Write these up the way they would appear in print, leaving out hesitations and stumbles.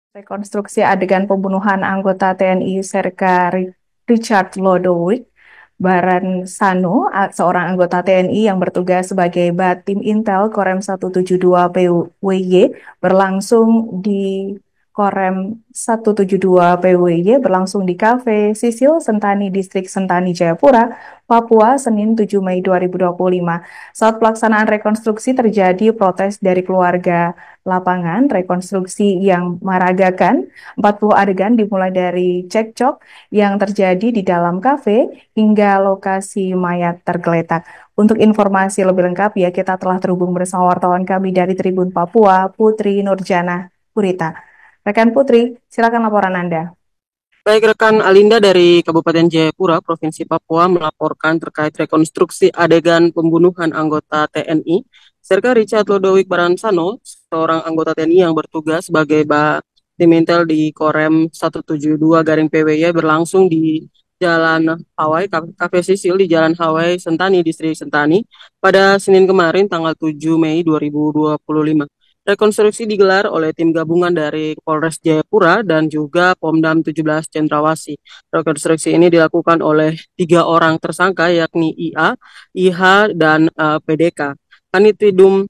Rekonstruksi adegan pembunuhan anggota TNI Serka Richard Lodowijk Baransano, seorang anggota TNI yang bertugas sebagai Batim Intel Korem 172 PWY Korem 172 PWY berlangsung di Kafe Sisil Sentani Distrik Sentani Jayapura, Papua, Senin 7 Mei 2025. Saat pelaksanaan rekonstruksi terjadi protes dari keluarga lapangan. Rekonstruksi yang meragakan 40 adegan dimulai dari cekcok yang terjadi di dalam kafe hingga lokasi mayat tergeletak. Untuk informasi lebih lengkap ya, kita telah terhubung bersama wartawan kami dari Tribun Papua, Putri Nurjana Purita. Rekan Putri, silakan laporan Anda. Baik rekan Alinda dari Kabupaten Jayapura, Provinsi Papua melaporkan terkait rekonstruksi adegan pembunuhan anggota TNI, Serka Richard Lodowijk Baransano, seorang anggota TNI yang bertugas sebagai Batimintel di Korem 172 garing PWY berlangsung di Jalan Hawaii, Kafe Sisil di Jalan Hawaii, Sentani, Distrik Sentani, pada Senin kemarin tanggal 7 Mei 2025. Rekonstruksi digelar oleh tim gabungan dari Polres Jayapura dan juga Pomdam 17 Cendrawasih. Rekonstruksi ini dilakukan oleh 3 orang tersangka yakni IA, IH, dan PDK. Kanitidum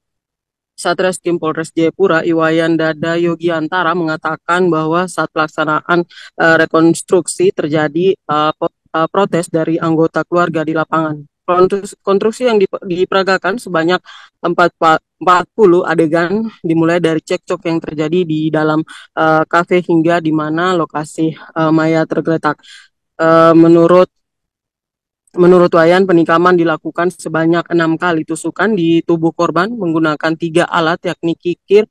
Satreskrim Polres Jayapura, Iwayan Dada Yogiantara mengatakan bahwa saat pelaksanaan rekonstruksi terjadi protes dari anggota keluarga di lapangan. Konstruksi yang diperagakan sebanyak 40 adegan dimulai dari cekcok yang terjadi di dalam kafe hingga di mana lokasi mayat tergeletak. Menurut Wayan, penikaman dilakukan sebanyak 6 kali tusukan di tubuh korban menggunakan 3 alat yakni kikir,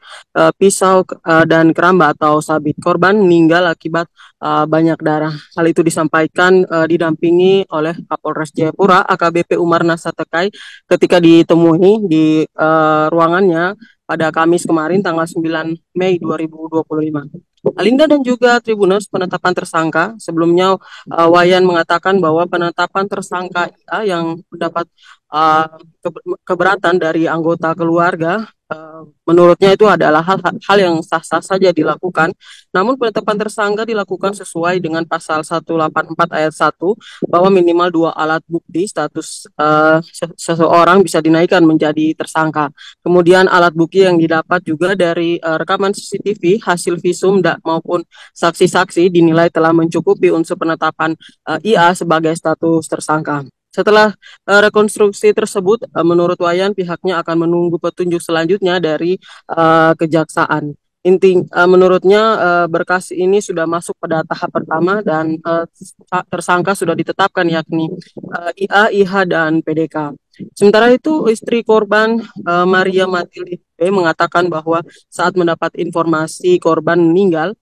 pisau, dan keramba atau sabit. Korban meninggal akibat banyak darah. Hal itu disampaikan didampingi oleh Kapolres Jayapura AKBP Umar Nasatekai ketika ditemui di ruangannya pada Kamis kemarin tanggal 9 Mei 2025. Alinda dan juga Tribuners, penetapan tersangka sebelumnya Wayan mengatakan bahwa penetapan tersangka IA yang mendapat uh, keberatan dari anggota keluarga, menurutnya itu adalah hal yang sah-sah saja dilakukan. Namun penetapan tersangka dilakukan sesuai dengan pasal 184 ayat 1 bahwa minimal 2 alat bukti status seseorang bisa dinaikkan menjadi tersangka. Kemudian alat bukti yang didapat juga dari rekaman CCTV, hasil visum maupun saksi-saksi dinilai telah mencukupi unsur penetapan IA sebagai status tersangka. Setelah rekonstruksi tersebut, menurut Wayan pihaknya akan menunggu petunjuk selanjutnya dari kejaksaan. Menurutnya berkas ini sudah masuk pada tahap pertama dan tersangka sudah ditetapkan yakni IA, IH, dan PDK. Sementara itu, istri korban Maria Matilde mengatakan bahwa saat mendapat informasi korban meninggal,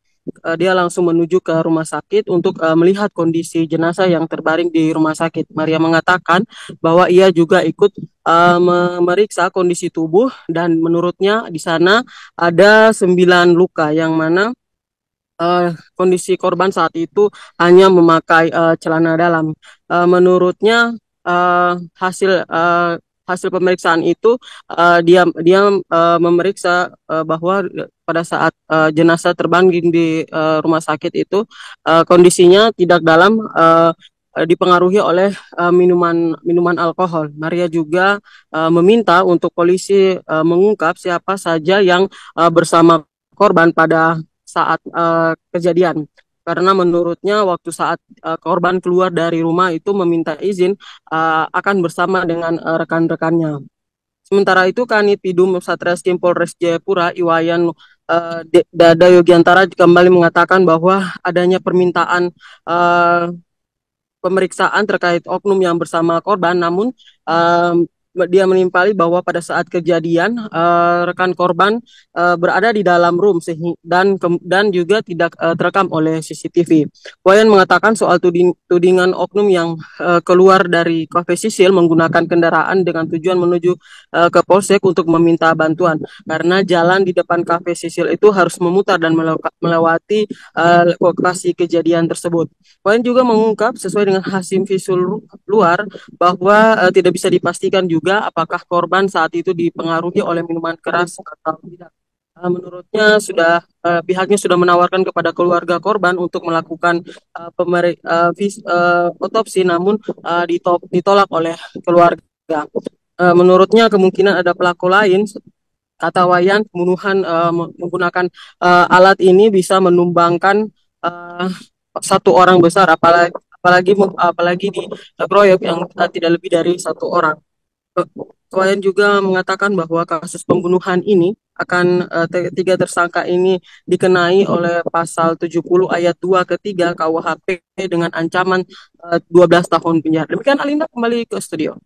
dia langsung menuju ke rumah sakit untuk melihat kondisi jenazah yang terbaring di rumah sakit. Maria mengatakan bahwa ia juga ikut memeriksa kondisi tubuh dan menurutnya di sana ada 9 luka yang mana kondisi korban saat itu hanya memakai celana dalam. Menurutnya hasil pemeriksaan itu dia memeriksa bahwa pada saat jenazah terbangking di rumah sakit itu kondisinya tidak dalam dipengaruhi oleh minuman alkohol. Maria juga meminta untuk polisi mengungkap siapa saja yang bersama korban pada saat kejadian. Karena menurutnya waktu saat korban keluar dari rumah itu meminta izin akan bersama dengan rekan-rekannya. Sementara itu Kanit Pidum Satreskrim Polres Jayapura Iwayan Dada Yogiantara kembali mengatakan bahwa adanya permintaan pemeriksaan terkait oknum yang bersama korban, namun dia menimpali bahwa pada saat kejadian rekan korban berada di dalam room dan juga tidak terekam oleh CCTV. Wayan mengatakan soal tudingan oknum yang keluar dari Cafe Sisil menggunakan kendaraan dengan tujuan menuju ke Polsek untuk meminta bantuan karena jalan di depan Cafe Sisil itu harus memutar dan melewati lokasi kejadian tersebut. Wayan juga mengungkap sesuai dengan hasil visum luar bahwa tidak bisa dipastikan juga apakah korban saat itu dipengaruhi oleh minuman keras atau tidak. Menurutnya pihaknya sudah menawarkan kepada keluarga korban untuk melakukan otopsi, namun ditolak oleh keluarga. Menurutnya kemungkinan ada pelaku lain, kata Wayan, pembunuhan menggunakan alat ini bisa menumbangkan uh, satu orang besar, apalagi dikeroyok yang tidak lebih dari satu orang. Wayan juga mengatakan bahwa kasus pembunuhan ini tiga tersangka ini dikenai oleh pasal 70 ayat 2 ke 3 KUHP dengan ancaman 12 tahun penjara. Demikian Alinda, kembali ke studio.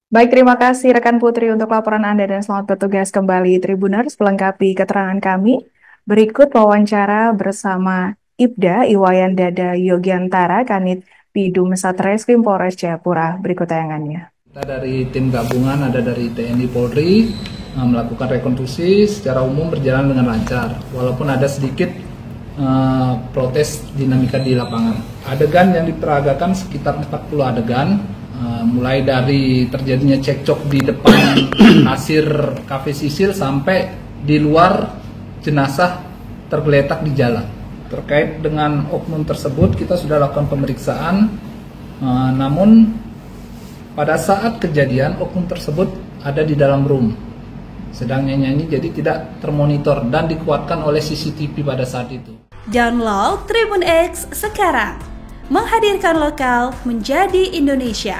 Baik, terima kasih rekan Putri untuk laporan Anda dan selamat bertugas kembali Tribuners. Melengkapi keterangan kami, berikut wawancara bersama Ibda Iwayan Dada Yogiantara, Kanit Bidum Satreskrim Polres Jayapura. Berikut tayangannya. Kita dari tim gabungan, ada dari TNI Polri, melakukan rekonstruksi secara umum berjalan dengan lancar. Walaupun ada sedikit protes dinamika di lapangan. Adegan yang diperagakan sekitar 40 adegan, mulai dari terjadinya cekcok di depan kasir Cafe Sisil sampai di luar jenazah tergeletak di jalan. Terkait dengan oknum tersebut kita sudah lakukan pemeriksaan, namun pada saat kejadian oknum tersebut ada di dalam room sedang nyanyi, jadi tidak termonitor dan dikuatkan oleh CCTV pada saat itu. Download Tribun X sekarang, menghadirkan lokal menjadi Indonesia.